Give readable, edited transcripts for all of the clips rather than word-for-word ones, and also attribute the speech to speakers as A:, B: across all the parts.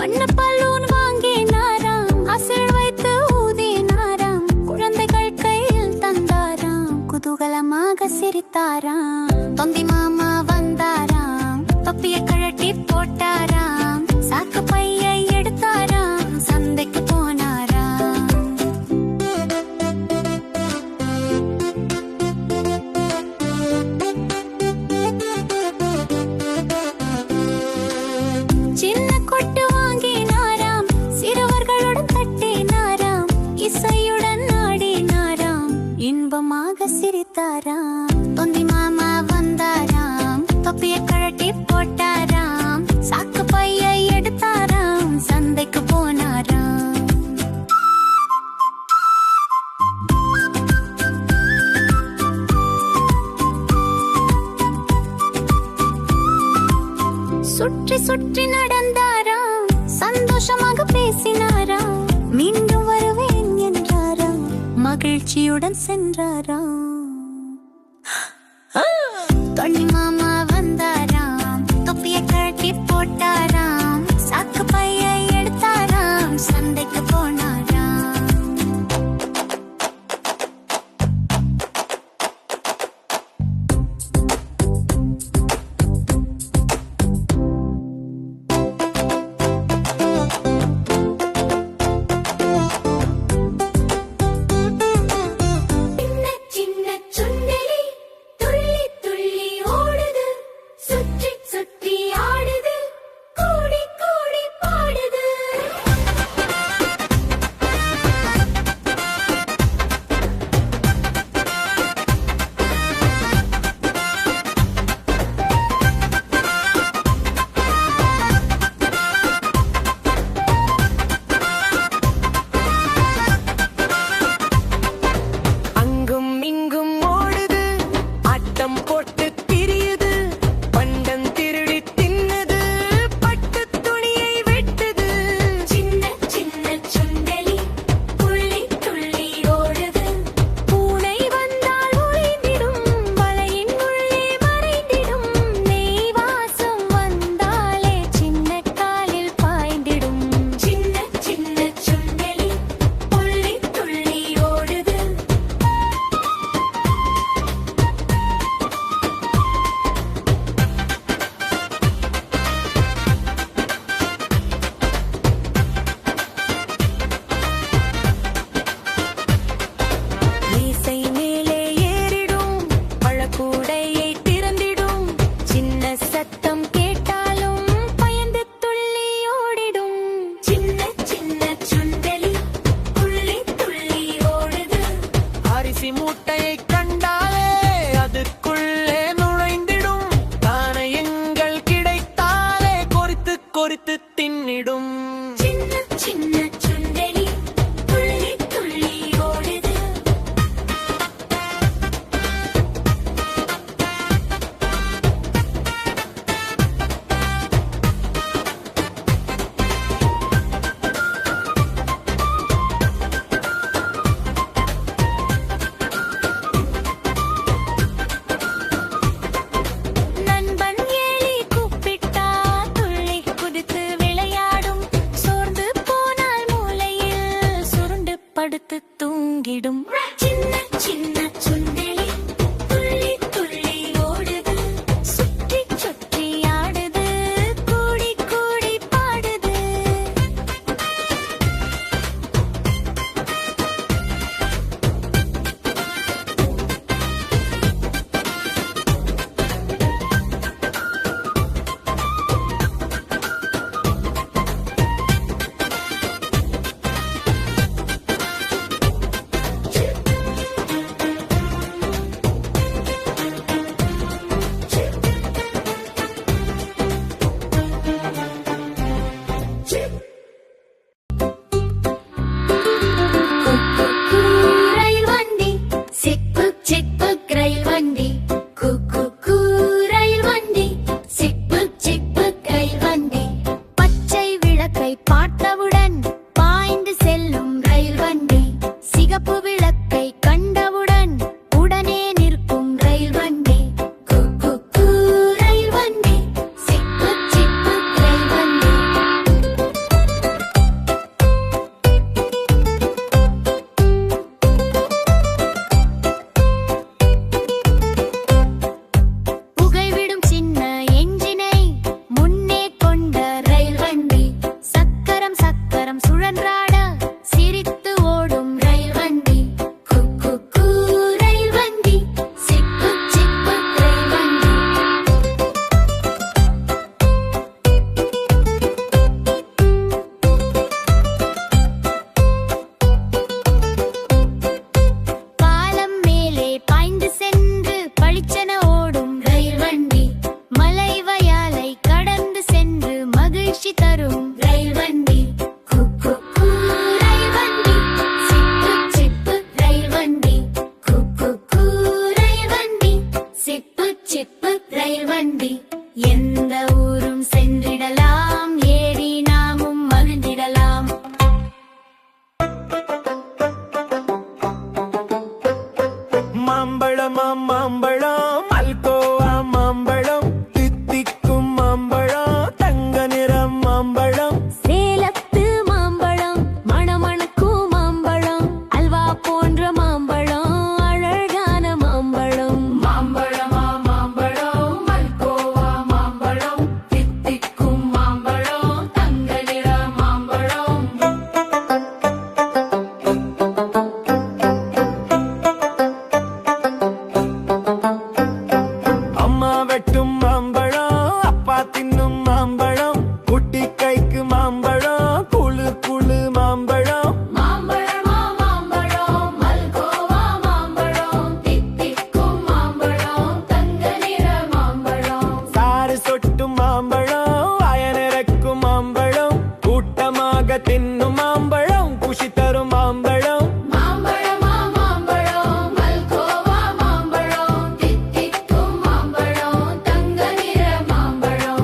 A: வண்ண பலூன் வாங்கினாராம், அசல் வைத்து ஊதினாராம், குழந்தைகள் கையில் தந்தாராம், குதூகலமாக சிரித்தாராம். தொந்தி மாமா வந்தாராம், தொப்பிய கழட்டி போட்டாராம், சாக்கு பையை எடுத்தாராம், சந்தைக்கு போனாராம். சின்ன கொட்டு வாங்கினாராம், சிறுவர்களுடன் தட்டினாராம், இசையுடன் ஆடினாராம், இன்பமாக சிரித்தாராம். தொந்தி மாமா வந்தாராம், தொப்பிய கழட்டி போட்டாராம், சாக்கு பையை எடுத்தாராம், சந்தைக்கு போனாராம். சுற்றி சுற்றி நடந்தாராம், சந்தோஷமாக பேசினாராம், மீண்டும் வருவேன் என்றாராம், மகிழ்ச்சியுடன் சென்றாராம். தொண்ணி மாமா வந்தாராம், தொப்பிய கழட்டி போட்டாராம், சாக்கு பையை எடுத்தாராம், சந்தைக்கு போனாராம். சின்ன சுண்டலி துள்ளி துள்ளி ஓடுது, சுற்றி சுற்றி ஆடுது, கூடி கூடி பாடுது.
B: அங்கும் இங்கும் ஓடுது, ஆட்டம் போட்டு திரியுது, பண்டம் திருடி தின்னுது, பட்டு துணியை வெட்டுது.
A: சின்ன சின்ன சுண்டலி துள்ளி துள்ளி ஓடுது, பூனை வந்தால் ஒளிந்திடும், வலையின் உள்ளே மறைந்திடும், நெய் வாசம் வந்தாலே சின்ன காலில் பாய்ந்திடும். சின்ன சின்ன சுண்டலி துள்ளி துள்ளி ஓடுது.
B: மீசை மேலே ஏறிடும், பழக்கூடையை திறந்திடும், சின்ன சத்தம் கேட்டாலும் பயந்து துள்ளி ஓடிடும்.
A: சின்ன சின்ன சுண்டலி துள்ளி துள்ளி ஓடுது.
B: அரிசி மூட்டையை கண்டாலே அதுக்குள்ளே நுழைந்திடும், தானியங்கள் கிடைத்தாலே கொறித்து கொறித்து தின்னிடும்.
A: சின்ன சின்ன சுண்டலி துள்ளி துள்ளி ஓடுது. நண்பன் ஏழி கூப்பிட்டா துள்ளி குதித்து விளையாடும்,
B: மாம்பழம் குட்டி கைக்கு மாம்பழம் குளு குளு மாம்பழம்
A: மாம்பழமா மாம்பழம் மல்கோவா மாம்பழம் தித்திக்கும் மாம்பழம் தங்க நிற மாம்பழம்
B: சாறு சொட்டும் மாம்பழம் வயனிறக்கும் மாம்பழம் கூட்டமாக தின்னும் மாம்பழம் குஷி தரும் மாம்பழம்
A: மாம்பழமா மாம்பழம் மல்கோவா மாம்பழம் தித்திக்கும் மாம்பழம் தங்க நிற மாம்பழம்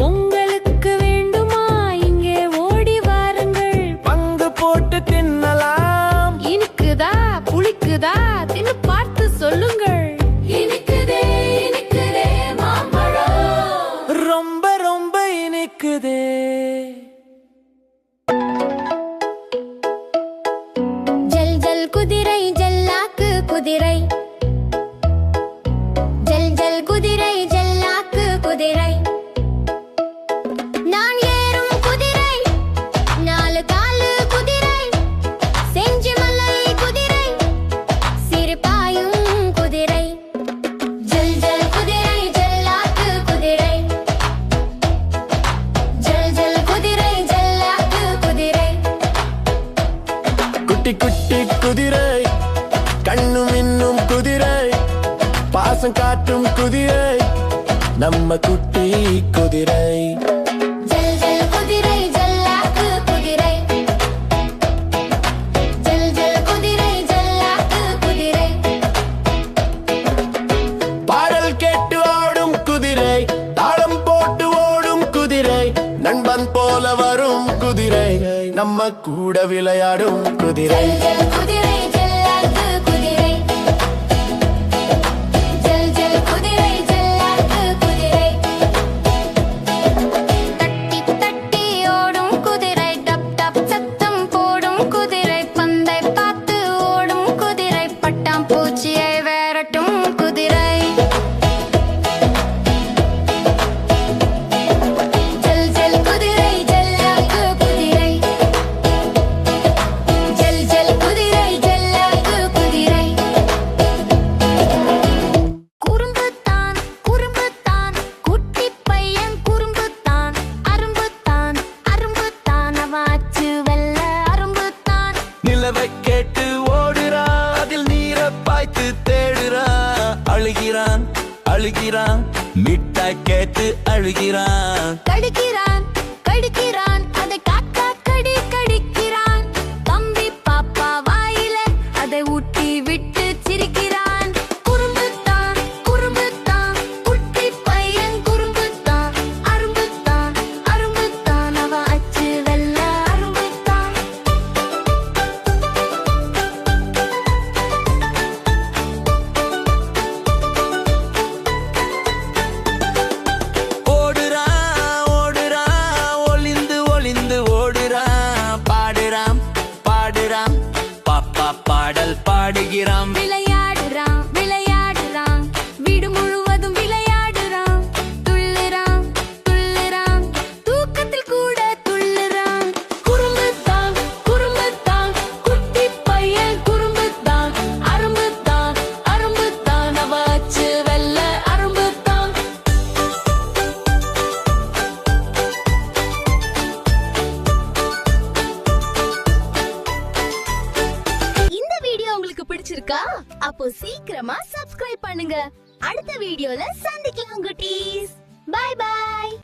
A: உங்களுக்கு வேண்டுமா இங்கே ஓடி வாருங்கள்
B: பங்கு போட்டு தின்னலாம்
A: இனிக்குதா புளிக்குதா தின்னு பார்த்து சொல்லுங்கள் இனிக்குதே இனிக்குதே மாம்பழம்
B: ரொம்ப ரொம்ப இனிக்குதே
A: ஜல் ஜல் குதிரை ஜல்லாக்கு குதிரை ஜல் ஜல் குதிரை ஜல்லாக்கு குதிரை நான் ஏறும் குதிரை நாலு காலு குதிரை செஞ்சி மலை குதிரை சிறுபாயும் குதிரை ஜல் ஜல் குதிரை ஜல்லாக்கு குதிரை ஜல் ஜல் குதிரை ஜல்லாக்கு குதிரை
B: குட்டி குட்டி குதிரை கண்ணு மின்னும் குதிரை பாசம் காட்டும் குதிரை நம்ம குட்டி குதிரை
A: ஜல் ஜல் குதிரை ஜல்லாக்கு குதிரை ஜல் ஜல் குதிரை ஜல்லாக்கு குதிரை
B: பாடல் கேட்டு ஓடும் குதிரை தாளம் போட்டு ஓடும் குதிரை நண்பன் போல வரும் குதிரை நம்ம கூட விளையாடும் குதிரை
A: ஜல் ஜல் குதிரை ஜல்லாக்கு குதிரை ஜல் ஜல் குதிரை ஜல்லாக்கு குதிரை தட்டி தட்டி ஓடும் குதிரை டப் டப் சத்தம் போடும் குதிரை பந்தை பார்த்து ஓடும் குதிரை பட்டாம்பூச்சியை விரட்டும் குதிரை ஜல் ஜல் குதிரை ஜல்லாக்கு குதிரை ஜல் ஜல் குதிரை ஜல்லாக்கு குதிரை குறும்புத்தான் குறும்புத்தான் குட்டி பையன் குறும்புத்தான் அரும்புத்தான் அரும்புத்தான் அவாச்சு வெள்ள அரும்புத்தான்
B: நிலவை கேட்டு ஓடுறான் அதில் நீரை பாய்த்து தேடுறான் அழுகிறான் அழுகிறான் மிட்டாய் கேட்டு அழுகிறான்
A: கடிக்கிறான் கடிக்கிறான் அதை காக்கா கடி கடிக்கிறான் தம்பி பாப்பா வாயில அதை ஊட்டி விட்டு சிரிக்கிறான் குறும்புத்தான் குறும்புத்தான் குட்டி பையன் குறும்புத்தான் அரும்புத்தான் அரும்புத்தான் அவ அச்சு வெள்ள அரும்புத்தான்
B: ஓடுறான் ஓடுறான் ஒளிந்து ஒளிந்து ஓடுறான் பாடுறான் பாடுறான் பாப்பா பாடல் பாடுகிறான்
A: விளையாடுறான் விளையாடுறான் வீடு முழுவதும் விளையாடுறான் துள்ளுறான் துள்ளுறான் தூக்கத்தில் கூட துள்ளுறான் குறும்புத்தான் குறும்புத்தான் குட்டி பையன் குறும்புத்தான் அரும்புத்தான் அரும்புத்தான் அவ அச்சு வெள்ள அரும்புத்தான் இந்த வீடியோ உங்களுக்கு பிடிச்சிருக்கா அப்போ சீக்கிரமா சப்ஸ்கிரைப் பண்ணுங்க அடுத்த வீடியோல சந்திக்கலாம் குட்டீஸ் பை பை